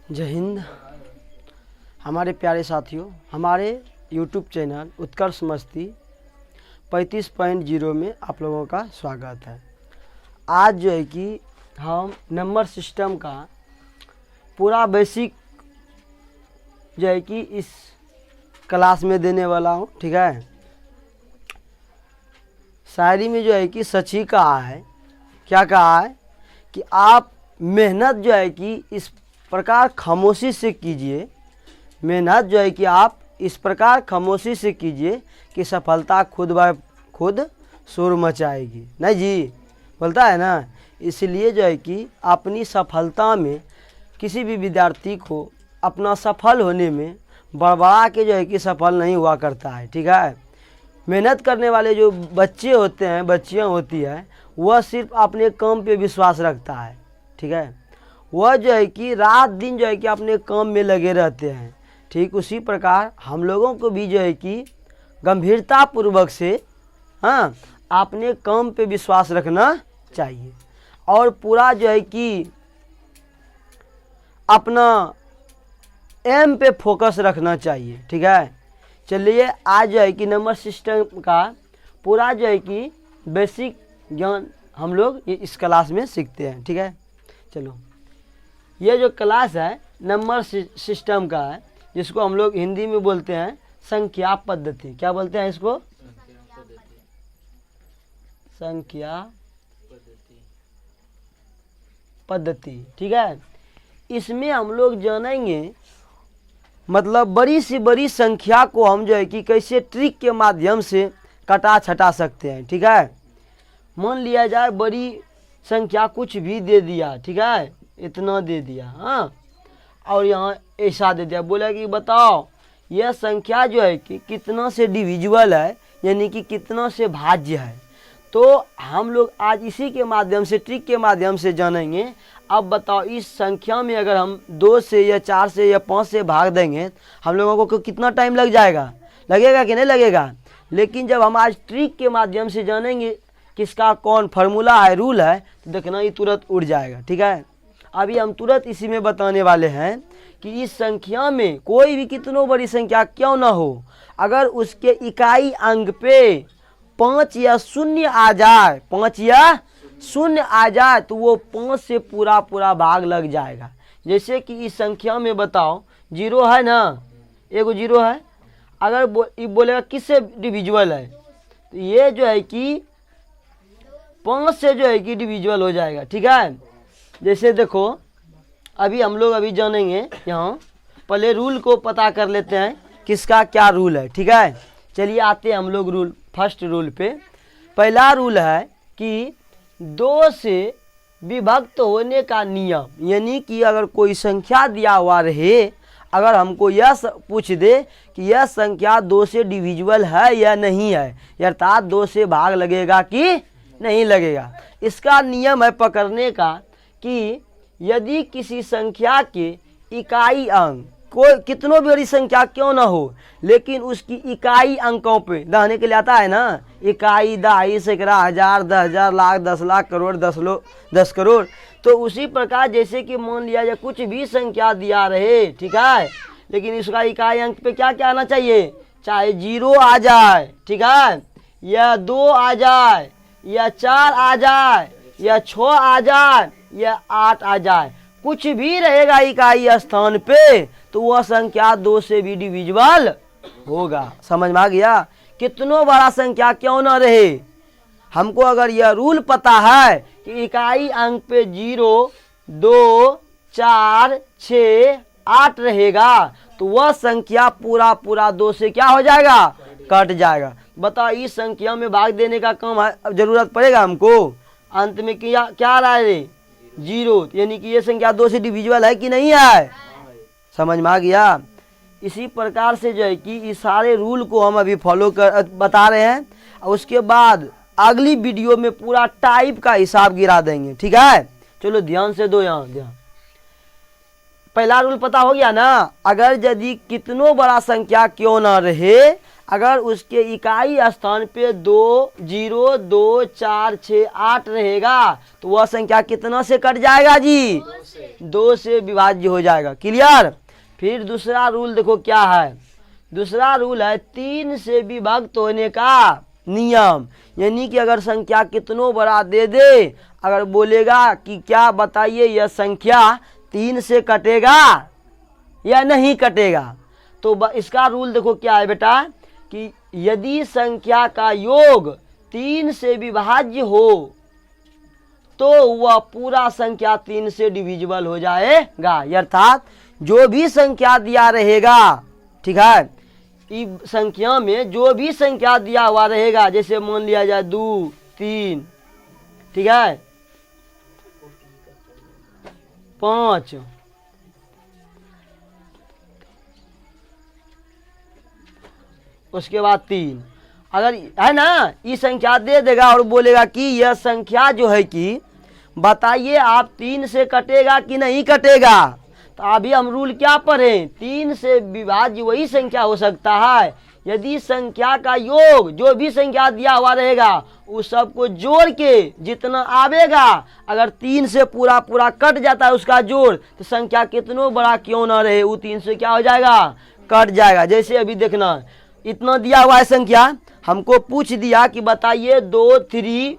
जय हिंद। हमारे प्यारे साथियों, हमारे YouTube चैनल उत्कर्ष मस्ती 35.0 में आप लोगों का स्वागत है। आज जो है कि हम नंबर सिस्टम का पूरा बेसिक जो है कि इस क्लास में देने वाला हूँ। ठीक है, शायरी में जो है कि सच ही कहा है, क्या कहा है कि आप मेहनत जो है कि इस प्रकार खामोशी से कीजिए, मेहनत जो है कि आप इस प्रकार खामोशी से कीजिए कि सफलता खुद ब खुद शोर मचाएगी। नहीं जी, बोलता है ना। इसलिए जो है कि अपनी सफलता में किसी भी विद्यार्थी को अपना सफल होने में बड़बड़ा के जो है कि सफल नहीं हुआ करता है। ठीक है, मेहनत करने वाले जो बच्चे होते हैं, बच्चियां होती है, वह सिर्फ अपने काम पे विश्वास रखता है। ठीक है, वह जो है कि रात दिन जो है कि अपने काम में लगे रहते हैं। ठीक उसी प्रकार हम लोगों को भी जो है कि गंभीरता पूर्वक से अपने काम पे विश्वास रखना चाहिए और पूरा जो है कि अपना एम पे फोकस रखना चाहिए। ठीक है, चलिए आज जो है कि नंबर सिस्टम का पूरा जो है कि बेसिक ज्ञान हम लोग इस क्लास में सीखते हैं। ठीक है, चलो ये जो क्लास है नंबर सिस्टम का है, जिसको हम लोग हिंदी में बोलते हैं संख्या पद्धति। क्या बोलते हैं इसको? संख्या पद्धति। ठीक है, इसमें हम लोग जानेंगे मतलब बड़ी से बड़ी संख्या को हम जो है कि कैसे ट्रिक के माध्यम से कटा छटा सकते हैं। ठीक है, मान लिया जाए बड़ी संख्या कुछ भी दे दिया, ठीक है, इतना दे दिया, हाँ, और यहाँ ऐसा दे दिया, बोला कि बताओ यह संख्या जो है कि कितना से डिविजिबल है, यानी कि कितना से भाज्य है। तो हम लोग आज इसी के माध्यम से, ट्रिक के माध्यम से जानेंगे। अब बताओ इस संख्या में अगर हम 2 से या 4 से या 5 से भाग देंगे हम लोगों को कितना टाइम लग जाएगा? लगेगा कि नहीं लगेगा? लेकिन जब हम आज ट्रिक के माध्यम से जानेंगे किसका कौन फार्मूला है, रूल है, तो देखना ये तुरंत उड़ जाएगा। ठीक है, अभी हम तुरंत इसी में बताने वाले हैं कि इस संख्या में कोई भी कितनों बड़ी संख्या क्यों ना हो, अगर उसके इकाई अंक पे 5 या 0 आ जाए, 5 या 0 आ जाए, तो वो 5 से पूरा पूरा भाग लग जाएगा। जैसे कि इस संख्या में बताओ 0 है ना, एगो 0 है, अगर बोलेगा किससे डिविजिबल है, तो ये जो है कि 5 से जो है कि डिविजिबल हो जाएगा। ठीक है, जैसे देखो अभी हम लोग अभी जानेंगे, यहाँ पहले रूल को पता कर लेते हैं किसका क्या रूल है। ठीक है, चलिए आते हैं हम लोग रूल, फर्स्ट रूल पे। पहला रूल है कि 2 से विभक्त होने का नियम, यानी कि अगर कोई संख्या दिया हुआ रहे, अगर हमको यह पूछ दे कि यह संख्या 2 से डिविजिबल है या नहीं है, अर्थात 2 से भाग लगेगा कि नहीं लगेगा, इसका नियम है पकड़ने का कि यदि किसी संख्या के इकाई अंक, कोई कितनों भी बड़ी संख्या क्यों ना हो, लेकिन उसकी इकाई अंकों पे दहने के लिए आता है ना, इकाई, दहाई, सैकड़ा, हजार, 10,000, लाख, 10 लाख, करोड़, 10 करोड़, तो उसी प्रकार जैसे कि मान लिया जाए कुछ भी संख्या दिया रहे, ठीक है, लेकिन इसका इकाई अंक पे क्या क्या आना चाहिए, चाहे 0 आ जाए, ठीक है, या 2 आ जाए, या 4 आ जाए, या 6 आ जाए, या 8 आ जाए, कुछ भी रहेगा इकाई स्थान पे, तो वह संख्या 2 से भी डिविजिबल होगा। समझ में आ गया? कितनों बड़ा संख्या क्यों ना रहे, हमको अगर यह रूल पता है कि इकाई अंक पे 0, 2, 4, 6, 8 रहेगा, तो वह संख्या पूरा पूरा 2 से क्या हो जाएगा, कट जाएगा। बताओ इस संख्या में भाग देने का काम है, अब जरूरत पड़ेगा हमको, अंत में क्या आ रहा है, 0, यानी कि ये संख्या 2 से डिविजिबल है कि नहीं है। समझ में आ गया? इसी प्रकार से जो है कि इस सारे रूल को हम अभी फॉलो कर बता रहे हैं, और उसके बाद अगली वीडियो में पूरा टाइप का हिसाब गिरा देंगे। ठीक है, चलो ध्यान से दो, यहाँ ध्यान। पहला रूल पता हो गया ना, अगर यदि कितनों बड़ा संख्या क्यों ना रहे, अगर उसके इकाई स्थान पे 2, 0, 2, 4, 6, 8 रहेगा, तो वह संख्या कितना से कट जाएगा जी, 2 से विभाज्य हो जाएगा। क्लियर। फिर दूसरा रूल देखो क्या है, दूसरा रूल है 3 से विभक्त होने का नियम। यानी कि अगर संख्या कितनों बड़ा दे दे, अगर बोलेगा कि क्या बताइए यह संख्या 3 से कटेगा या नहीं कटेगा, तो इसका रूल देखो क्या है बेटा कि यदि संख्या का योग 3 से विभाज्य हो तो वह पूरा संख्या 3 से डिविजिबल हो जाएगा। अर्थात जो भी संख्या दिया रहेगा, ठीक है, इस संख्या में जो भी संख्या दिया हुआ रहेगा, जैसे मान लिया जाए 2, 3, ठीक है, 5, उसके बाद 3, अगर है ना, ये संख्या दे देगा और बोलेगा कि यह संख्या जो है कि बताइए आप 3 से कटेगा कि नहीं कटेगा, तो अभी हम रूल क्या पढ़े, 3 से विभाज्य वही संख्या हो सकता है यदि संख्या का योग जो भी संख्या दिया हुआ रहेगा उस सबको जोड़ के जितना आवेगा, अगर 3 से पूरा पूरा कट जाता है उसका जोड़, तो संख्या कितनों बड़ा क्यों ना रहे वो 3 से क्या हो जाएगा, कट जाएगा। जैसे अभी देखना, इतना दिया हुआ है संख्या, हमको पूछ दिया कि बताइए 2, 3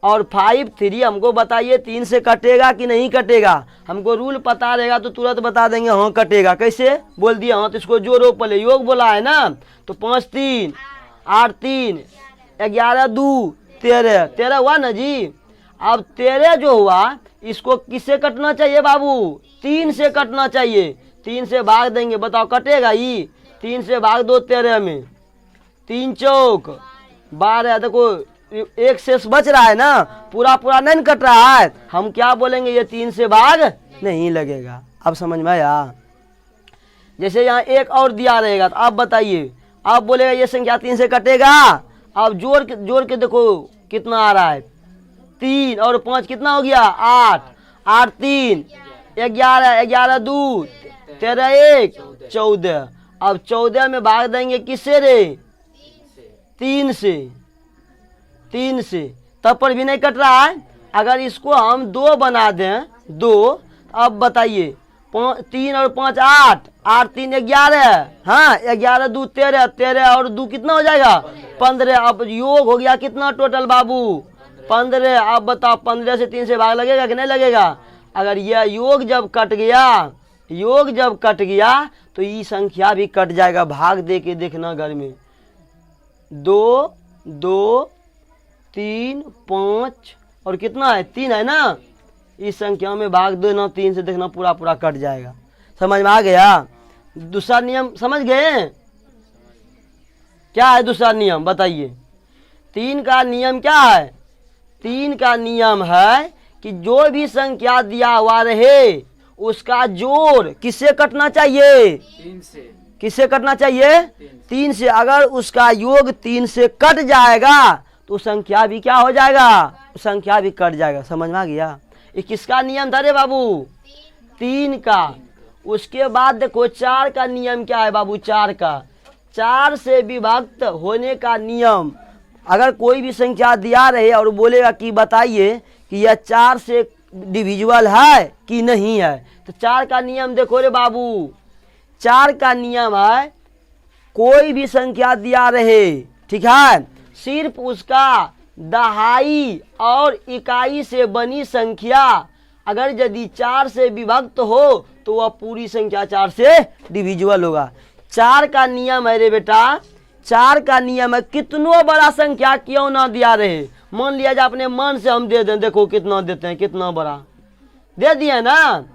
और 5, 3 हमको बताइए 3 से कटेगा कि नहीं कटेगा। हमको रूल पता रहेगा तो तुरंत बता देंगे हाँ कटेगा। कैसे बोल दिया, हाँ तो इसको जोड़ो, पहले योग बोला है ना, तो 5, 3, 8, 3, 11, 2, 13, 13 हुआ ना जी। अब 13 जो हुआ इसको किससे कटना चाहिए बाबू, 3 से कटना चाहिए। 3 से भाग देंगे, बताओ कटेगा ही, 3 से भाग दो 13 में, 3 चौक 12, देखो एक शेष बच रहा है ना, पूरा पूरा नहीं कट रहा है, हम क्या बोलेंगे ये 3 से भाग नहीं लगेगा। अब समझ में आया। जैसे यहाँ एक और दिया रहेगा तो आप बताइए, आप बोलेगा ये संख्या 3 से कटेगा। अब जोड़ के देखो कितना आ रहा है, 3 और 5 कितना हो गया, 8, 8, 3, 11, 11, 2, 13, 1, 14। अब 14 में भाग देंगे किससे रे, 3 से, तब पर भी नहीं कट रहा है। अगर इसको हम 2 बना दें, 2, अब बताइए 3 और 5 8, 8, 3, 11, हाँ 11, 2, 13, 13 और 2 कितना हो जाएगा, 15। अब योग हो गया कितना टोटल बाबू, 15। अब बताओ 15 से 3 से भाग लगेगा कि नहीं लगेगा। अगर यह योग जब कट गया तो ये संख्या भी कट जाएगा। भाग दे के देखना घर में, 2, 2, 3, 5 और कितना है, 3 है ना, इस संख्या में भाग देना 3 से, देखना पूरा पूरा कट जाएगा। समझ में आ गया। दूसरा नियम समझ गए, क्या है दूसरा नियम बताइए। 3 का नियम क्या है, 3 का नियम है कि जो भी संख्या दिया हुआ रहे उसका जोड़ किससे कटना चाहिए, 3 से। किससे कटना चाहिए, 3 से। अगर उसका योग 3 से कट जाएगा तो संख्या भी क्या हो जाएगा, संख्या भी कट जाएगा। समझ में आ गया। ये किसका नियम था रे बाबू, 3 का। उसके बाद देखो 4 का नियम क्या है बाबू, 4 का, 4 से विभक्त होने का नियम। अगर कोई भी संख्या दिया रहे और बोलेगा कि बताइए कि यह 4 से डिविजिबल है कि नहीं है, तो 4 का नियम देखो रे बाबू। 4 का नियम है कोई भी संख्या दिया रहे, ठीक है, सिर्फ उसका दहाई और इकाई से बनी संख्या अगर यदि 4 से विभक्त हो तो वह पूरी संख्या 4 से डिविजिबल होगा। 4 का नियम है रे बेटा, 4 का नियम है कितनों बड़ा संख्या क्यों ना दिया रहे। मान लिया जाए अपने मन से हम दे दें, देखो कितना देते हैं, कितना बड़ा दे दिए ना,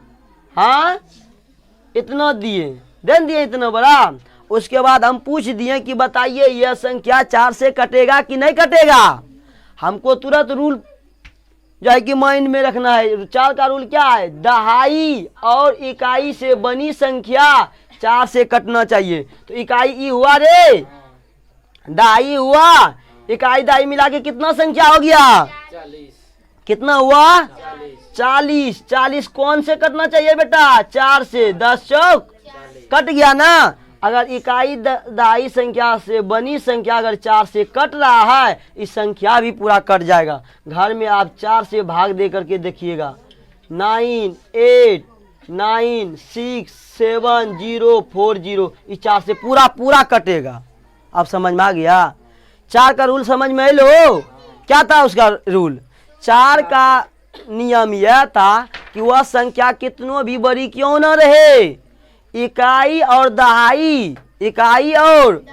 हाँ इतना दिए, दे दिए इतना बड़ा। उसके बाद हम पूछ दिए कि बताइए यह संख्या 4 से कटेगा कि नहीं कटेगा। हमको तुरंत रूल जो है कि माइंड में रखना है। 4 का रूल क्या है, दहाई और इकाई से बनी संख्या 4 से कटना चाहिए। तो इकाई ई हुआ रे, दहाई हुआ, इकाई दहाई मिला के कितना संख्या हो गया, 40। कितना हुआ, 40। 40 कौन से कटना चाहिए बेटा, 4 से। 10 चौक कट गया ना। अगर इकाई दहाई संख्या से बनी संख्या अगर 4 से कट रहा है, इस संख्या भी पूरा कट जाएगा। घर में आप 4 से भाग दे करके देखिएगा, 98967040। इस 4 से पूरा पूरा कटेगा। अब समझ में आ गया? 4 का रूल समझ में लो। क्या था उसका रूल? 4 का नियम यह था कि वह संख्या कितनों भी बड़ी क्यों न रहे, इकाई और दहाई, इकाई और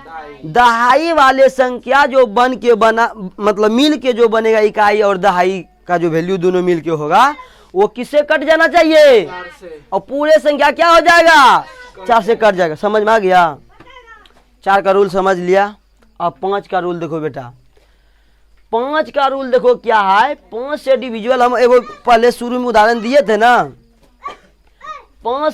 दहाई वाले संख्या जो बन के बना, मतलब मिल के जो बनेगा, इकाई और दहाई का जो वैल्यू दोनों मिल के होगा, वो किससे कट जाना चाहिए? 4 से। और पूरे संख्या क्या हो जाएगा? 4 से कट जाएगा। समझ में आ गया? 4 का रूल समझ लिया। अब 5 का रूल देखो बेटा। 5 का रूल देखो क्या है। 5 से डिविजुअल हम एगो पहले शुरू में उदाहरण दिए थे ना। 5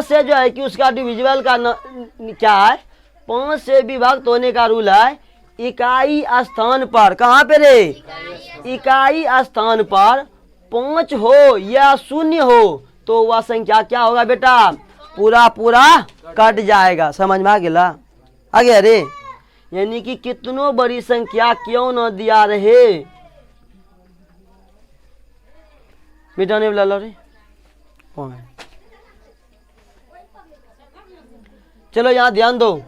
से जो है कि उसका डिविजुअल का क्या है? 5 से विभक्त होने का रूल है इकाई स्थान पर। कहाँ पे रे? इकाई स्थान पर 5 हो या 0 हो तो वह संख्या क्या होगा बेटा? पूरा पूरा कट जाएगा। समझ में आ गया? आ गया रे? यानी कि कितनों बड़ी संख्या क्यों न दिया रहे, बेटा ने बोला रे। चलो यहाँ ध्यान दो।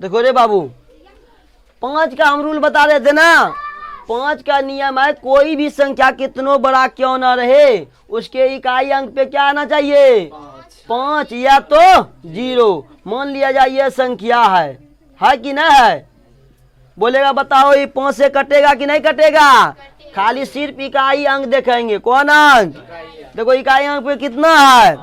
देखो रे बाबू, 5 का हम रूल बता रहे थे ना। 5 का नियम है कोई भी संख्या कितनों बड़ा क्यों ना रहे, उसके इकाई अंक पे क्या आना चाहिए? 5 या तो 0। मान लिया जाए ये संख्या है कि नहीं है? बोलेगा बताओ ये 5 से कटेगा कि नहीं कटेगा? खाली सिर्फ इकाई अंक देखेंगे। कौन अंक? देखो इकाई अंक पे कितना है?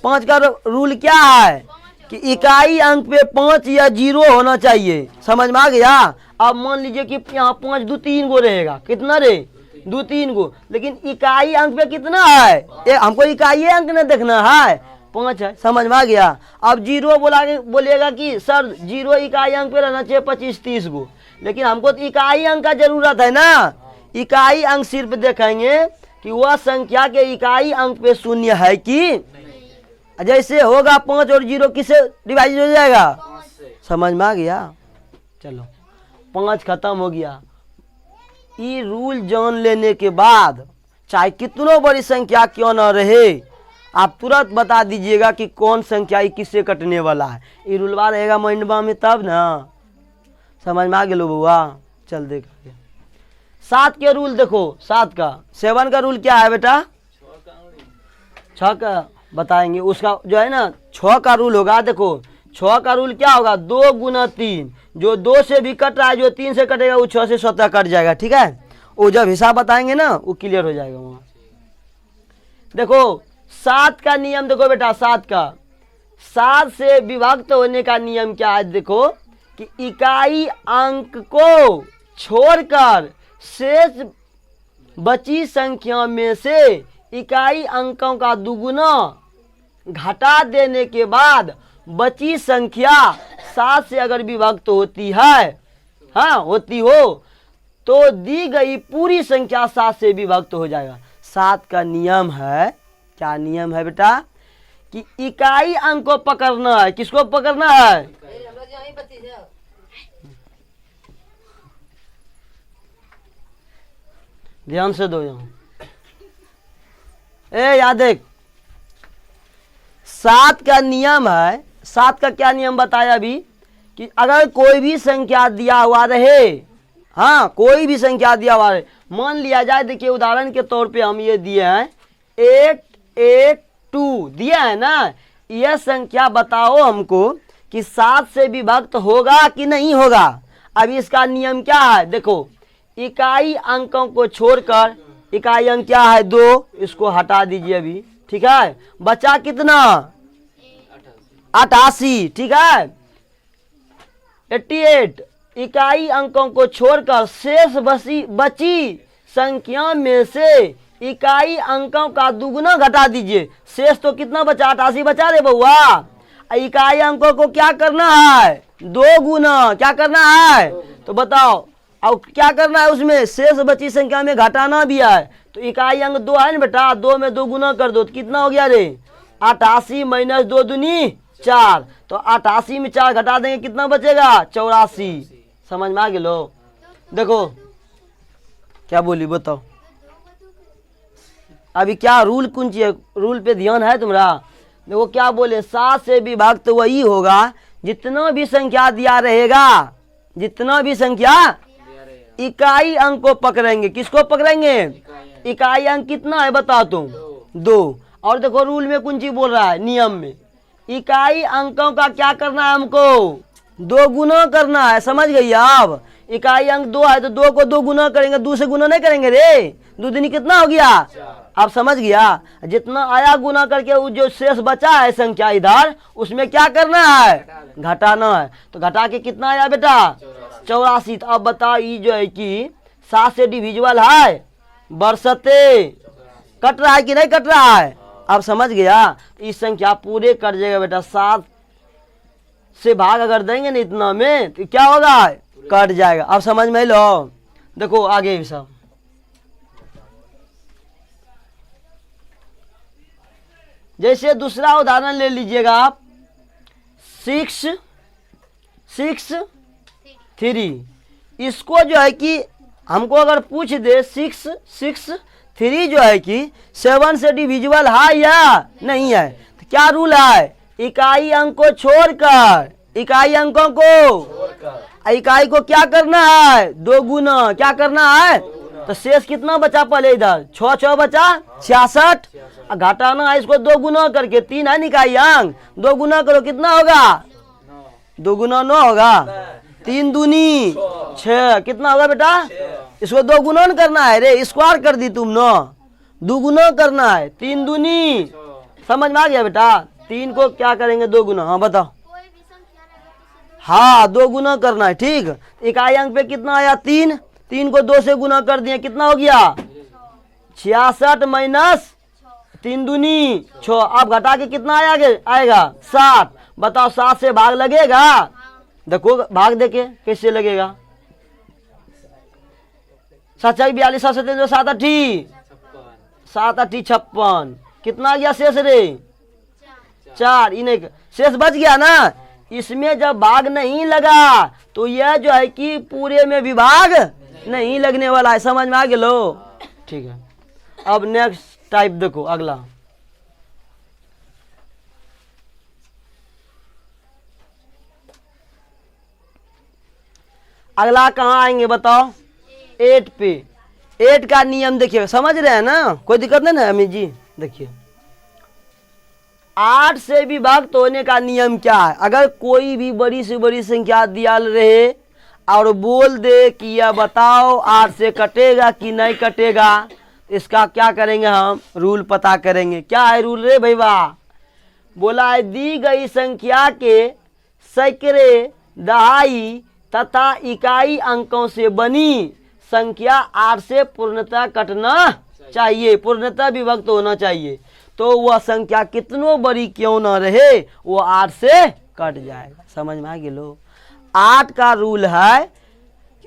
5 का रूल क्या है कि इकाई अंक पे 5 या 0 होना चाहिए। समझ में आ गया? अब मान लीजिए कि यहाँ 5 2 3 गो रहेगा। कितना रे? 2 3 गो। लेकिन इकाई अंक पे कितना है? हमको इकाई अंक न देखना है, 5 है। समझ में आ गया? अब 0 बोलेगा कि सर 0 इकाई अंक पे रहना चाहिए 25 30 गो। लेकिन हमको तो इकाई अंक का जरूरत है ना। इकाई अंक सिर्फ देखेंगे कि वह संख्या के इकाई अंक पे 0 है कि जैसे होगा 5 और 0 किससे डिवाइड हो जाएगा? 5 से। समझ में आ गया? चलो 5 खत्म हो गया। ये रूल जान लेने के बाद चाहे कितनों बड़ी संख्या क्यों न रहे, आप तुरंत बता दीजिएगा कि कौन संख्या किससे कटने वाला है। ये रूलवा रहेगा माइंडवा में तब ना। समझ में आ गया बउआ? चल देख 7 के रूल देखो। 7 का 7 का रूल क्या है बेटा? 6 का बताएंगे। उसका जो है ना 6 का रूल होगा। देखो 6 का रूल क्या होगा? 2 गुना 3। जो 2 से भी कट रहा है, जो 3 से कटेगा वो 6 से स्वतः कट जाएगा। ठीक है? वो जब हिसाब बताएंगे ना वो क्लियर हो जाएगा वहाँ। देखो 7 का नियम देखो बेटा। 7 से विभक्त होने का नियम क्या है? देखो कि इकाई अंक को छोड़कर शेष बची संख्या में से इकाई अंकों का दुगुना घटा देने के बाद बची संख्या 7 से अगर विभक्त होती है, हाँ होती हो, तो दी गई पूरी संख्या 7 से विभक्त हो जाएगा। 7 का नियम है, क्या नियम है बेटा? कि इकाई अंक को पकड़ना है। किसको पकड़ना है? ध्यान से दो यहाँ। याद देख, 7 का नियम है। 7 का क्या नियम बताया अभी? कि अगर कोई भी संख्या दिया हुआ रहे, हाँ कोई भी संख्या दिया हुआ रहे, मान लिया जाए, देखिए उदाहरण के तौर पे हम ये दिए हैं 882 दिया है ना। यह संख्या बताओ हमको कि 7 से विभक्त होगा कि नहीं होगा। अब इसका नियम क्या है? देखो इकाई अंकों को छोड़कर, इकाई अंक क्या है? 2, इसको हटा दीजिए अभी। ठीक है? बचा कितना? 88। ठीक है? 88। इकाई अंकों को छोड़कर शेष बची संख्या में से इकाई अंकों का दुगुना घटा दीजिए। शेष तो कितना बचा? 88 बचा रे बउआ। इकाई अंकों को क्या करना है? 2 गुना। क्या करना है? तो बताओ अब क्या करना है उसमें? शेष बची संख्या में घटाना भी है। तो इकाई अंक 2 है ना बेटा, 2 में 2 गुना कर दो तो कितना हो गया रे? 88 माइनस 2 दूनी 4। तो 88 में 4 घटा देंगे कितना बचेगा? 84। समझ में आ गया लो? देखो क्या बोली बताओ, अभी क्या रूल कौन सी है, रूल पे ध्यान है तुम्हारा। देखो क्या बोले, 7 से विभाक्त तो वही होगा जितना भी संख्या दिया रहेगा, जितना भी संख्या दिया रहेगा। इकाई अंक को पकड़ेंगे। किसको पकड़ेंगे? इकाई अंक कितना है बताओ तुम? 2। और देखो रूल में कौन चीज बोल रहा है, नियम में इकाई अंकों का क्या करना है, हमको 2 गुना करना है। समझ गई आप? इकाई अंक 2 है तो 2 को 2 गुना करेंगे, 2 से गुना नहीं करेंगे रे, 2 दूनी कितना हो गया? आप समझ गया? जितना आया गुना करके वो जो शेष बचा है संख्या इधर, उसमें क्या करना है? घटाना है। तो घटा के कितना आया बेटा? 84। तो अब बताओ ये जो है कि 7 से डिविजिबल है, बरसते कट रहा है कि नहीं कट रहा है? आप समझ गया? इस संख्या पूरे कट जाएगा बेटा। 7 से भाग अगर देंगे ना इतना में तो क्या होगा? कट जाएगा। अब समझ में लो। देखो आगे सब जैसे दूसरा उदाहरण ले लीजिएगा आप, 6 6 3। इसको जो है कि हमको अगर पूछ दे 6 6 3 जो है कि 7 से डिविजिबल है या नहीं है, तो क्या रूल है? इकाई अंक को छोड़कर, इकाई अंकों को, इकाई को क्या करना है? 2 गुना। क्या करना है? तो शेष कितना बचा पहले इधर? 6 6 बचा 66। घटाना है इसको 2 गुना करके, 3 है इकाई अंक, 2 गुना करो कितना होगा? 2 गुना 9 होगा, 3 दूनी 6। कितना होगा बेटा? इसको 2 गुना करना है रे, स्क्वायर कर दी तुम 9, 2 गुना करना है, 3 दूनी। समझ में आ गया बेटा? 3 को क्या करेंगे? 2 गुना। हाँ बताओ। हाँ 2 गुना करना है। ठीक, इकाई अंक पे कितना आया? 3। 3 को 2 से गुना कर दिए, कितना हो गया? 66 माइनस 3 दूनी 6। अब घटा के कितना आएगा? 7। बताओ 7 से भाग लगेगा? देखो भाग देके कैसे लगेगा। 7 42 7 7 8 7 8 56। कितना गया शेष रे? 4। इन्हें शेष बच गया ना। इसमें जब भाग नहीं लगा तो यह जो है कि पूरे में विभाग नहीं लगने वाला है। समझ में आ गया लो? ठीक है। अब नेक्स्ट टाइप देखो, अगला अगला कहाँ आएंगे बताओ? 8 पे। 8 का नियम देखिए, समझ रहे हैं ना? कोई दिक्कत नहीं ना अमित जी? देखिए 8 से विभक्त होने का नियम क्या है? अगर कोई भी बड़ी से बड़ी संख्या दिया रहे और बोल दे कि यह बताओ 8 से कटेगा कि नहीं कटेगा, इसका क्या करेंगे हम? रूल पता करेंगे। क्या है रूल रे भैया? बोला है दी गई संख्या के सैकड़े, दहाई तथा इकाई अंकों से बनी संख्या 8 से पूर्णतः कटना चाहिए, पूर्णतः विभक्त होना चाहिए। तो वह संख्या कितनों बड़ी क्यों ना रहे, वो 8 से कट जाएगा। समझ में आ गया लो? 8 का रूल है,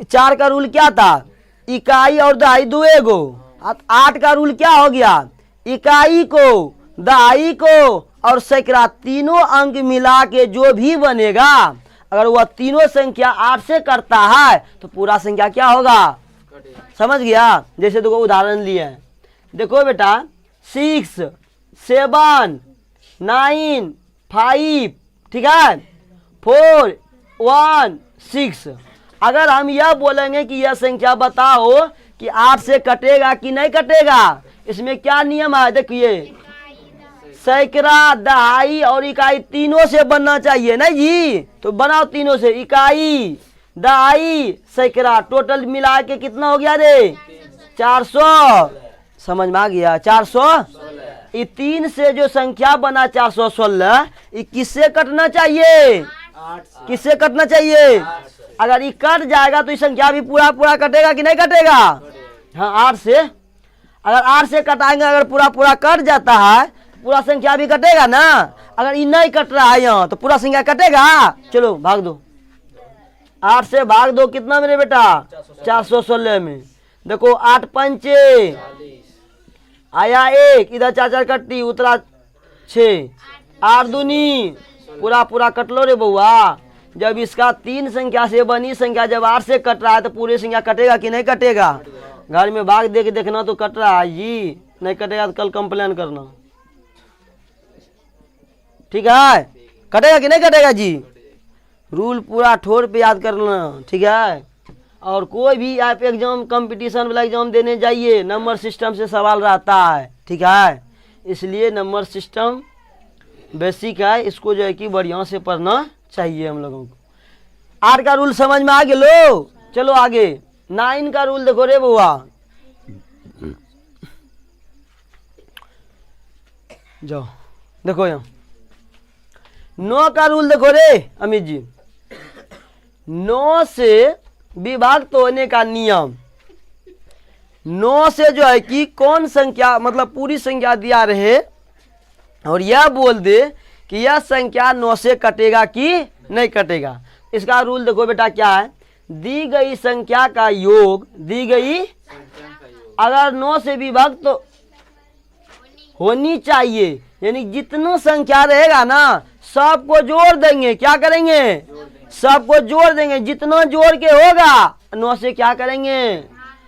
4 का रूल क्या था? इकाई और दहाई दो एगो। 8 का रूल क्या हो गया? इकाई को, दहाई को और सैकड़ा तीनों अंक मिला के जो भी बनेगा, अगर वह तीनों संख्या 8 से करता है तो पूरा संख्या क्या होगा? समझ गया? जैसे देखो उदाहरण लिए हैं, देखो बेटा 6 7 9 5, ठीक है, 4 1 6। अगर हम यह बोलेंगे कि यह संख्या बताओ कि 8 से कटेगा कि नहीं कटेगा, इसमें क्या नियम है? देखिए सैकड़ा, दहाई और इकाई तीनों से बनना चाहिए नहीं जी? तो बनाओ तीनों से, इकाई, दहाई, सैकड़ा, टोटल मिला के कितना हो गया रे? 400। समझ में आ गया? 400। ये 3 से जो संख्या बना 416, ये किससे कटना चाहिए? किससे कटना चाहिए? अगर ये कट जाएगा तो ये संख्या भी पूरा पूरा कटेगा कि नहीं कटेगा? हाँ 8 से। अगर 8 से कटाएंगे, अगर पूरा पूरा कट जाता है, पूरा संख्या भी कटेगा ना। अगर ये नहीं कट रहा है यहाँ तो पूरा संख्या कटेगा? चलो भाग दो, 8 से भाग दो, कितना मेरे बेटा? 416 में। देखो 8 पंचे आया 1, इधर 4 4 कट्टी, उतरा 6, 8 दूनी पूरा पूरा कट लो रे बउआ, जब इसका 3 संख्या से बनी संख्या जब 8 से कट रहा है तो पूरी संख्या कटेगा कि नहीं कटेगा? घर में भाग दे के देखना तो कट रहा है जी, नहीं कटेगा तो कल कंप्लेन करना, ठीक है? कटेगा कि नहीं कटेगा जी? रूल पूरा ठोर पे याद करना, ठीक है? और कोई भी आप एग्जाम कंपटीशन वाला एग्जाम देने जाइए, नंबर सिस्टम से सवाल रहता है, ठीक है? इसलिए नंबर सिस्टम बेसिक है, इसको जो है कि बढ़िया से पढ़ना चाहिए हम लोगों को। 8 का रूल समझ में आ गया लो, चलो आगे 9 का रूल देखो रे बुआ, जाओ देखो यहाँ 9 का रूल देखो रे अमित जी। 9 से विभक्त होने का नियम, 9 से जो है कि कौन संख्या मतलब पूरी संख्या दिया रहे और यह बोल दे कि यह संख्या 9 से कटेगा कि नहीं कटेगा। इसका रूल देखो बेटा क्या है, दी गई संख्या का योग, दी गई अगर 9 से विभक्त तो होनी चाहिए, यानी जितना संख्या रहेगा ना सबको जोड़ देंगे, क्या करेंगे? सबको जोड़ देंगे, जितना जोड़ के होगा 9 से क्या करेंगे?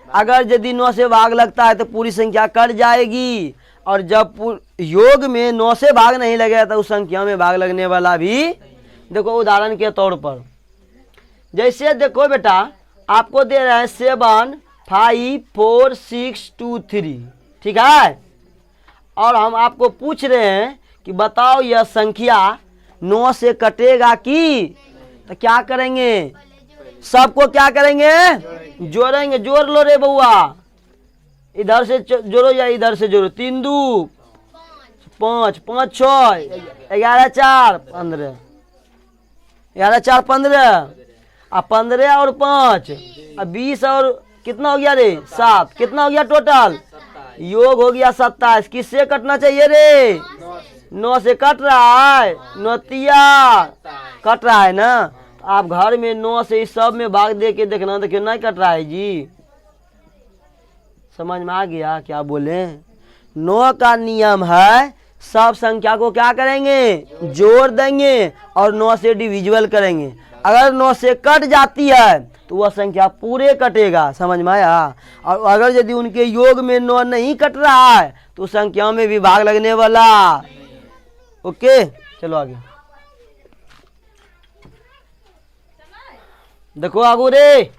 अगर यदि 9 से भाग लगता है तो पूरी संख्या कट जाएगी, और जब योग में 9 से भाग नहीं लगेगा तो उस संख्या में भाग लगने वाला भी। देखो उदाहरण के तौर पर जैसे देखो बेटा आपको दे रहे हैं 7 5 4 6 2 3, ठीक है? और हम आपको पूछ रहे हैं कि बताओ यह संख्या 9 से कटेगा कि, तो क्या करेंगे? सबको क्या करेंगे? जोड़ेंगे। जोड़ लो रे बउआ, इधर से जोड़ो या इधर से जोड़ो। 3 2 5 5 6 11 4 15, 11 4 15, अब 15 और 5 अब 20 और कितना हो गया रे? 7, कितना हो गया टोटल? योग हो गया 27। किससे कटना चाहिए रे? 9 से कट रहा है, 9 तिया कट रहा है ना। आप घर में 9 से इस सब में भाग दे के देखना तो क्यों नहीं कट रहा है जी? समझ में आ गया क्या बोले? 9 का नियम है सब संख्या को क्या करेंगे? जोड़ देंगे और 9 से डिविजिबल करेंगे। अगर 9 से कट जाती है तो वह संख्या पूरे कटेगा, समझ में आया? और अगर यदि उनके योग में 9 नहीं कट रहा है तो संख्या में भी भाग लगने वाला। ओके चलो आगे देखो आगू रे,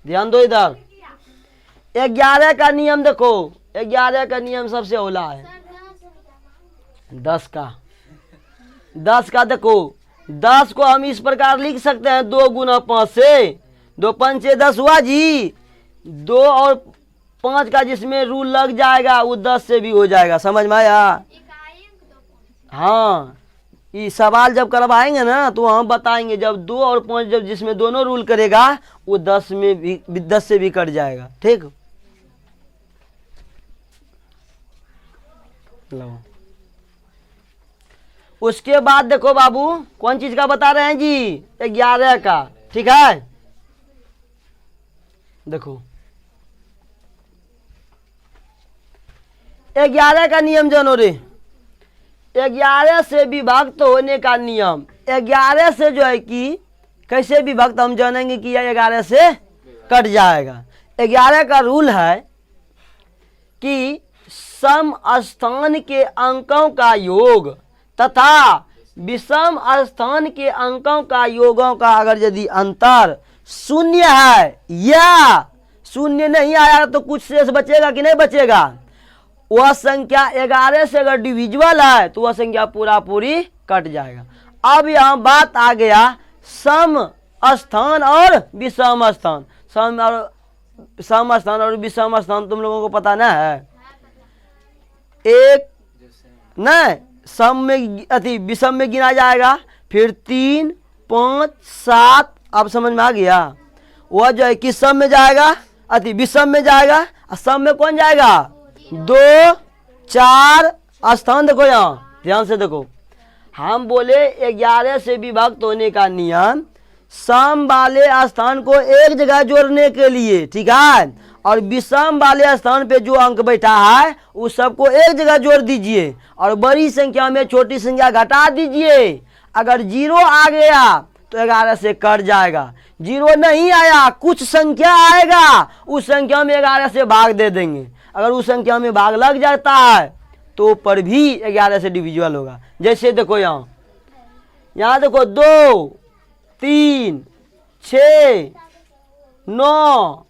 ध्यान दो इधर। 11 का नियम देखो, 11 का नियम सबसे ओला है। 10 का देखो, 10 को हम इस प्रकार लिख सकते हैं 2 गुना 5 से, 2 5 से 10 हुआ जी। 2 और 5 का जिसमें रूल लग जाएगा वो 10 से भी हो जाएगा, समझ में आया? हाँ, ये सवाल जब करवाएंगे ना तो हम बताएंगे जब 2 और 5 जब जिसमें दोनों रूल करेगा वो 10 में भी 10 से भी कट जाएगा, ठीक? लो उसके बाद देखो बाबू कौन चीज का बता रहे हैं जी? 11 का, ठीक है? देखो 11 का नियम जानो रे। 11 से विभक्त होने का नियम, 11 से जो है कि कैसे विभक्त हम जानेंगे कि यह 11 से कट जाएगा। 11 का रूल है कि सम स्थान के अंकों का योग तथा विषम स्थान के अंकों का योगों का अगर यदि अंतर 0 है या 0 नहीं आया तो कुछ शेष बचेगा कि नहीं बचेगा? वह संख्या 11 से अगर डिविजिबल है तो वह संख्या पूरा पूरी कट जाएगा। अब यहाँ बात आ गया सम स्थान और विषम स्थान। सम स्थान और विषम स्थान तुम लोगों को पता ना है? एक नहीं, सम में अति विषम में गिना जाएगा, फिर 3 5 7, अब समझ में आ गया? वह जो है कि सम में जाएगा, अति विषम में जाएगा, और सम में कौन जाएगा? 2 4 स्थान। देखो यहाँ ध्यान से देखो, हम बोले 11 से विभक्त होने का नियम सम वाले स्थान को एक जगह जोड़ने के लिए, ठीक है? और विषम वाले स्थान पे जो अंक बैठा है उस सबको एक जगह जोड़ दीजिए और बड़ी संख्या में छोटी संख्या घटा दीजिए। अगर 0 आ गया तो 11 से कट जाएगा। 0 नहीं आया, कुछ संख्या आएगा, उस संख्या में 11 से भाग दे देंगे। अगर उस संख्या में भाग लग जाता है तो पर भी 11 से डिविजिबल होगा। जैसे देखो यहाँ देखो 2, 3, 6, 9,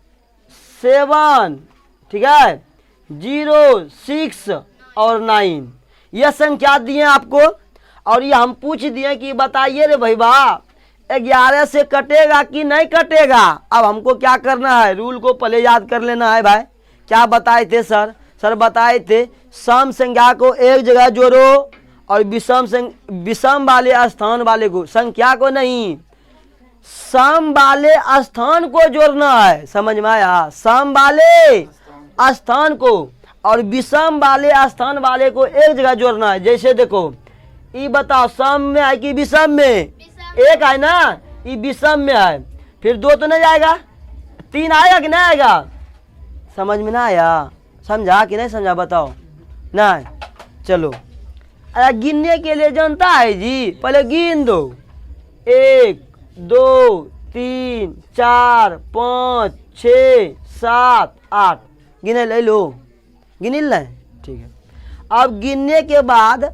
7, ठीक है, 0, 6 और 9 यह संख्या दिए आपको। और ये हम पूछ दिए कि बताइए रे भाई बा 11 से कटेगा कि नहीं कटेगा। अब हमको क्या करना है, रूल को पहले याद कर लेना है भाई। क्या बताए थे सर? सर बताए थे सम संख्या को एक जगह जोड़ो और विषम वाले स्थान वाले को, संख्या को नहीं, सम वाले स्थान को जोड़ना है। समझ में आया? सम वाले स्थान को और विषम वाले स्थान वाले को एक जगह जोड़ना है। जैसे देखो ये बताओ सम में है कि विषम में? एक है ना, ये विषम में है, फिर 2 तो नहीं आएगा, 3 आएगा कि नहीं आएगा? समझ में ना आया? समझा कि नहीं समझा बताओ? नहीं, चलो अरे गिनने के लिए जानता है जी, पहले गिन दो। 1, 2, 3, 4, 5, 6, 7, 8 गिने ले लो, गिन ले, ठीक है। अब गिनने के बाद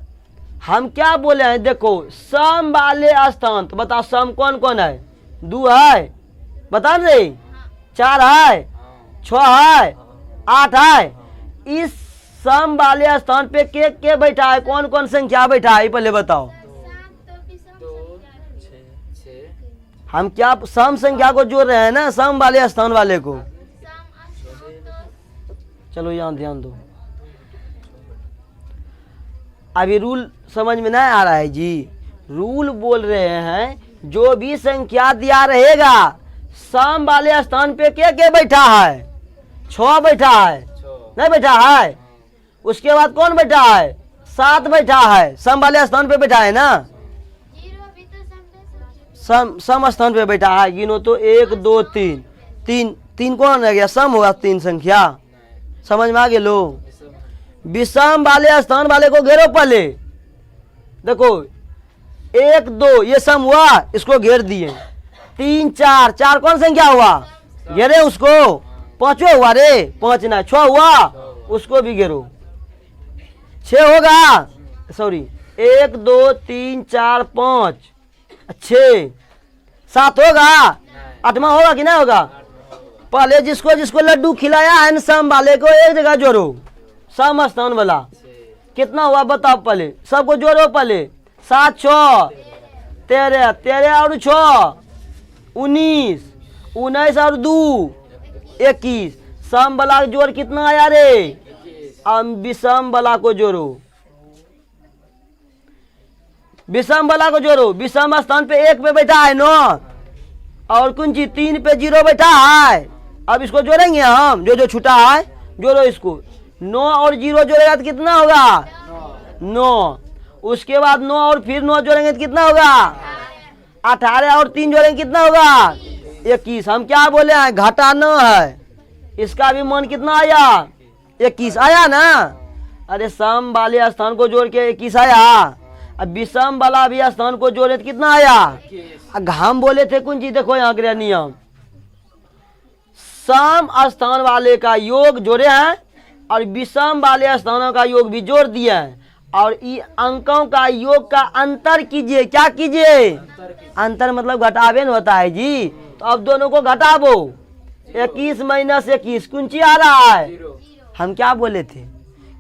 हम क्या बोले हैं, देखो सम वाले स्थान, तो बताओ सम कौन कौन है? 2 है, बता रहे, 4 है, 6 है, 8 है। इस सम वाले स्थान पे के बैठा है, कौन कौन संख्या बैठा है पहले बताओ। 2, 6, हम क्या सम संख्या को जोड़ रहे हैं ना, सम वाले स्थान वाले को। चलो यहाँ ध्यान दो, अभी रूल समझ में नहीं आ रहा है जी। रूल बोल रहे हैं जो भी संख्या दिया रहेगा सम वाले स्थान पे के बैठा है? 6 बैठा है, नहीं बैठा है? उसके बाद कौन बैठा है? 7 बैठा है, सम वाले स्थान पे बैठा है ना, सम स्थान पे बैठा है। गिनो तो 1, 2, 3, 3 कौन रह गया? सम होगा 3 संख्या। समझ में आ गए लो? विषम वाले स्थान वाले को घेरो पहले। देखो 1, 2 ये सम हुआ, इसको घेर दिए। 3, 4 कौन संख्या हुआ? घेरे उसको। 5वां हुआ रे, 5 ना 6 हुआ, उसको भी घेरो। 6 होगा, सॉरी 1, 2, 3, 4, 5, 6, 7 होगा, 8वां होगा कि नहीं होगा? पहले जिसको जिसको लड्डू खिलाया है न सम वाले को एक जगह जोड़ो, सम स्थान वाला। कितना हुआ बताओ पहले, सबको जोड़ो पहले। 7, 6, 13, 13 और 6 19, 19 और 2 21। सम वाला का जोड़ कितना आया रे? अब विषम वाला को जोड़ो, विषम वाला को जोड़ो। विषम स्थान पे 1 पे बैठा है 9 और कुंजी 3 पे 0 बैठा है। अब इसको जोड़ेंगे हम, जो जो छूटा है जोड़ो इसको। 9 और 0 जोड़ेगा तो कितना होगा? 9। उसके बाद 9 और फिर 9 जोड़ेंगे तो कितना होगा? 18 और 3 जोड़ेंगे कितना होगा? 21। हम क्या बोले हैं, घटाना है। इसका भी मान कितना आया? 21 आया ना। अरे सम वाले स्थान को जोड़ के 21 आया। अब विषम वाला भी स्थान को जोड़े तो कितना आया? हम बोले थे कुंजी, देखो यहाँ के नियम, सम स्थान वाले का योग जोड़े हैं और विषम वाले स्थानों का योग भी जोड़ दिए हैं। और ये अंकों का योग का अंतर कीजिए। क्या कीजिए? अंतर मतलब घटावे न होता है जी। तो अब दोनों को घटावो। 21 माइनस 21 कुंची आ रहा है। हम क्या बोले थे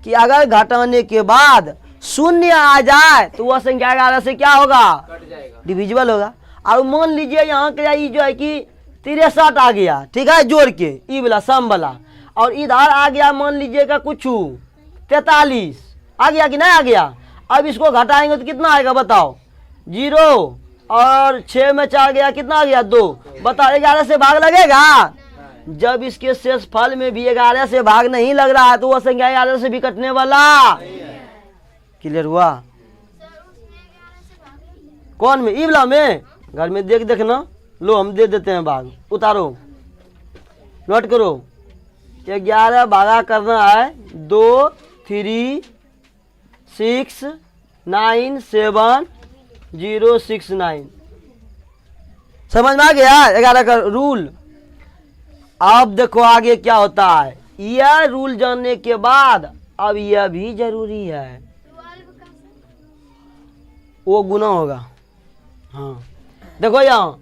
कि अगर घटाने के बाद 0 आ जाए तो वह संख्या 11 से क्या होगा? कट जाएगा, डिविजिबल होगा। और मान लीजिए यहाँ का ये जो है कि 63 आ गया, ठीक है, जोड़ के ई वाला सम वाला, और इधर आ गया मान लीजिएगा कुछ 43 आ गया कि नहीं आ गया। अब इसको घटाएंगे तो कितना आएगा बताओ? 0 और 6 में 4 गया, कितना आ गया? 2। बताओ 11 से भाग लगेगा? जब इसके शेष फल में भी 11 से भाग नहीं लग रहा है तो वह संख्या 11 से भी कटने वाला। क्लियर हुआ? कौन में? ई वाला में। घर में देखना, लो हम दे देते हैं भाग, उतारो, नोट करो। 11 भागा करना है 2, 3, 6, 9, 7, 0, 6, 9। समझ में आ गया 11 का रूल। अब देखो आगे क्या होता है, यह रूल जानने के बाद अब यह भी जरूरी है, 12 का वो गुना होगा। हाँ देखो यहाँ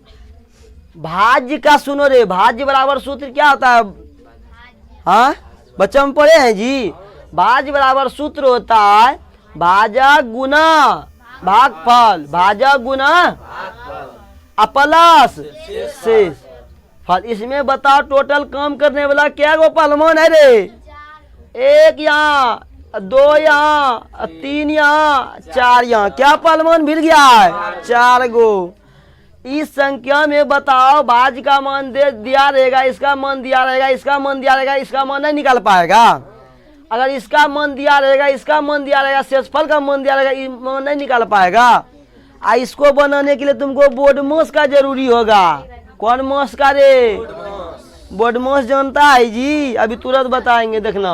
भाज्य का सुनो रे, भाज्य बराबर सूत्र क्या होता है? हाँ बच्चा में पढ़े हैं जी। भाज्य बराबर सूत्र होता है भाजक गुना भागफल, भाजक गुना प्लस शेष फल। इसमें बताओ टोटल काम करने वाला क्या गो पलमन है रे? 1 यहाँ, 2 यहाँ, 3 यहाँ, 4 यहाँ। क्या पलमन मिल गया है? 4 गो। इस संख्या में बताओ भाज्य का मान दे दिया रहेगा, इसका मान दिया रहेगा, इसका मान दिया रहेगा, इसका मान नहीं निकाल पाएगा। अगर इसका मान दिया रहेगा, इसका मान दिया रहेगा, शेषफल का मान दिया रहेगा, ये मान नहीं निकाल पाएगा। इसको बनाने के लिए तुमको बोडमोस का जरूरी होगा। कौन मोस का रे? बोडमोस जानता है जी, अभी तुरंत बताएंगे, देखना।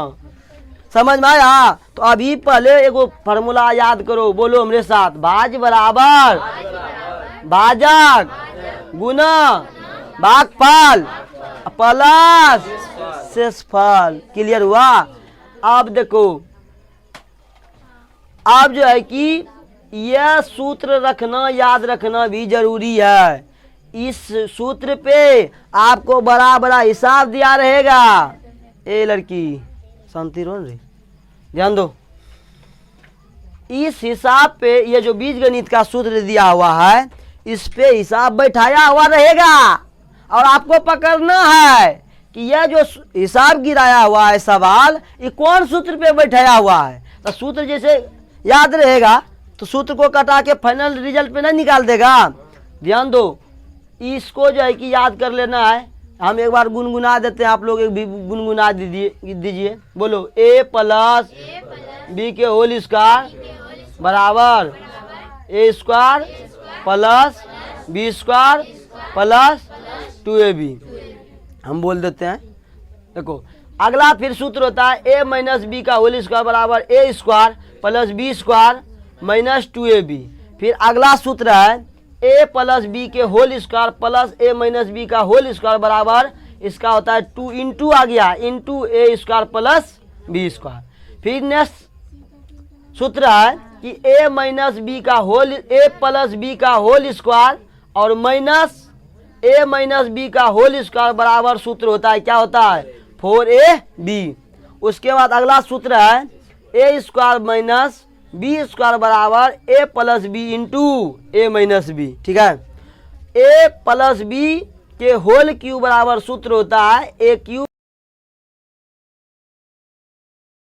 समझ में आया? तो अभी पहले एगो फार्मूला याद करो, बोलो मेरे साथ। भाज्य बराबर भाजक गुना भागफल प्लस शेषफल। क्लियर हुआ? अब देखो, अब जो है कि यह सूत्र रखना, याद रखना भी जरूरी है। इस सूत्र पे आपको बड़ा बड़ा हिसाब दिया रहेगा। ए लड़की शांति रहो रे, ध्यान दो। इस हिसाब पे ये जो बीजगणित का सूत्र दिया हुआ है, इस पे हिसाब बैठाया हुआ रहेगा और आपको पकड़ना है कि यह जो हिसाब गिराया हुआ है सवाल, ये कौन सूत्र पे बैठाया हुआ है। तो सूत्र जैसे याद रहेगा तो सूत्र को कटा के फाइनल रिजल्ट पे नहीं निकाल देगा। ध्यान दो, इसको जो है कि याद कर लेना है। हम एक बार गुनगुना देते हैं, आप लोग एक भी गुनगुना दीजिए। बोलो a प्लस बी के होल स्क्वायर बराबर a square plus B square plus 2ab। हम बोल देते हैं, देखो अगला फिर सूत्र होता है a माइनस बी का होल स्क्वायर बराबर a square plus B square minus 2ab। फिर अगला सूत्र है a प्लस बी के whole square plus a minus B का होल स्क्वायर बराबर, इसका होता है 2 इंटू आ गया into a square plus B square. फिर नेक्स्ट सूत्र है कि a माइनस बी का होल, a प्लस बी का होल स्क्वायर और माइनस a माइनस बी का होल स्क्वायर बराबर सूत्र होता है, क्या होता है? 4ab। उसके बाद अगला सूत्र है a square minus B square बराबर a plus B into a minus B. ठीक है, a प्लस बी के होल क्यूब बराबर सूत्र होता है a क्यूब